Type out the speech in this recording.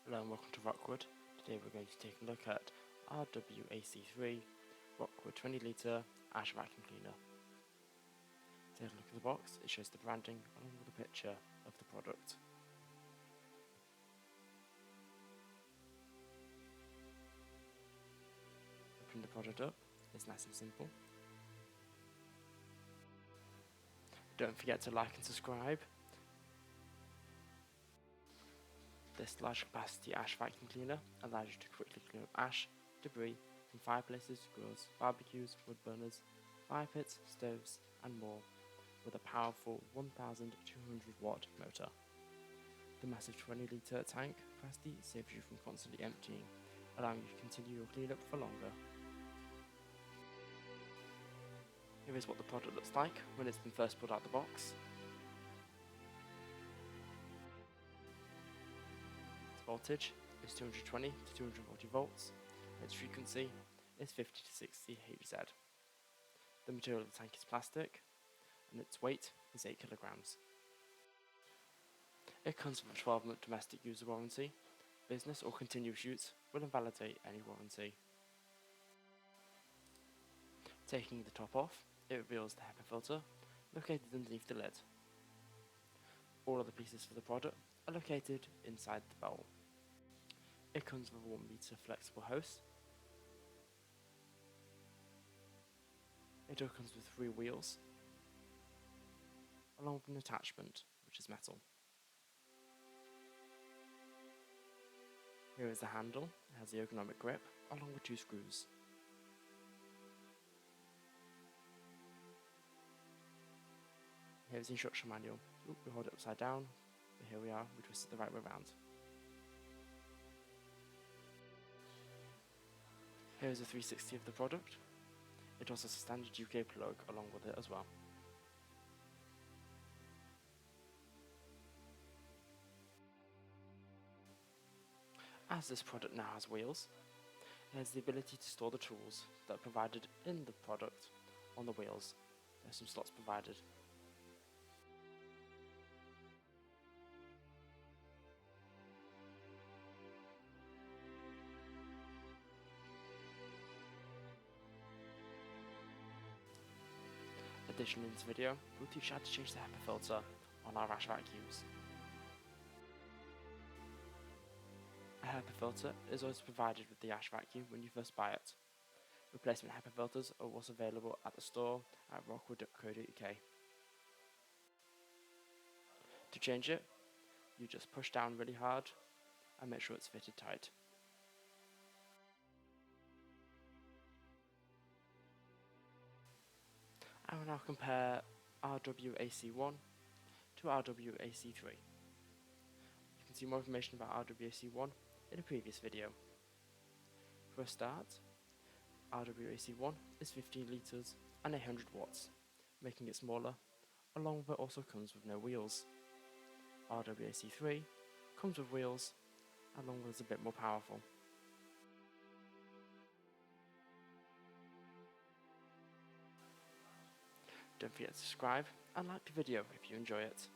Hello and welcome to RocwooD. Today we're going to take a look at RWAC3 RocwooD 20 litre ash vacuum cleaner. Take a look at the box. It shows the branding along with a picture of the product. Opening the product up is nice and simple. Don't forget to like and subscribe. This large capacity ash vacuum cleaner allows you to quickly clean up ash, debris from fireplaces, grills, barbecues, wood burners, fire pits, stoves and more with a powerful 1200 watt motor. The massive 20 litre tank capacity saves you from constantly emptying, allowing you to continue your cleanup for longer. Here is what the product looks like when it's been first pulled out the box. Voltage is 220 to 240 volts, and its frequency is 50 to 60 Hz. The material of the tank is plastic, and its weight is 8 kilograms. It comes with a 12-month domestic user warranty. Business or continuous use will invalidate any warranty. Taking the top off, it reveals the HEPA filter located underneath the lid. All of the pieces for the product are located inside the bowl. It comes with a 1 meter flexible hose. It all comes with 3 wheels, along with an attachment, which is metal. Here is the handle. It has the ergonomic grip, along with 2 screws. Here is the instruction manual. We hold it upside down, but here we are, we twist it the right way around. Here is a 360 of the product. It also has a standard UK plug along with it as well. As this product now has wheels, it has the ability to store the tools that are provided in the product on the wheels. There are some slots provided. Additionally, in this video, we'll teach you how to change the HEPA filter on our ash vacuums. A HEPA filter is always provided with the ash vacuum when you first buy it. Replacement HEPA filters are also available at the store at RWAC3 RocwooD. To change it, you just push down really hard and make sure it's fitted tight. I will now compare RWAC1 to RWAC3. You can see more information about RWAC1 in a previous video. For a start, RWAC1 is 15 litres and 800 watts, making it smaller, along with it also comes with no wheels. RWAC3 comes with wheels, along with it's a bit more powerful. Don't forget to subscribe and like the video if you enjoy it.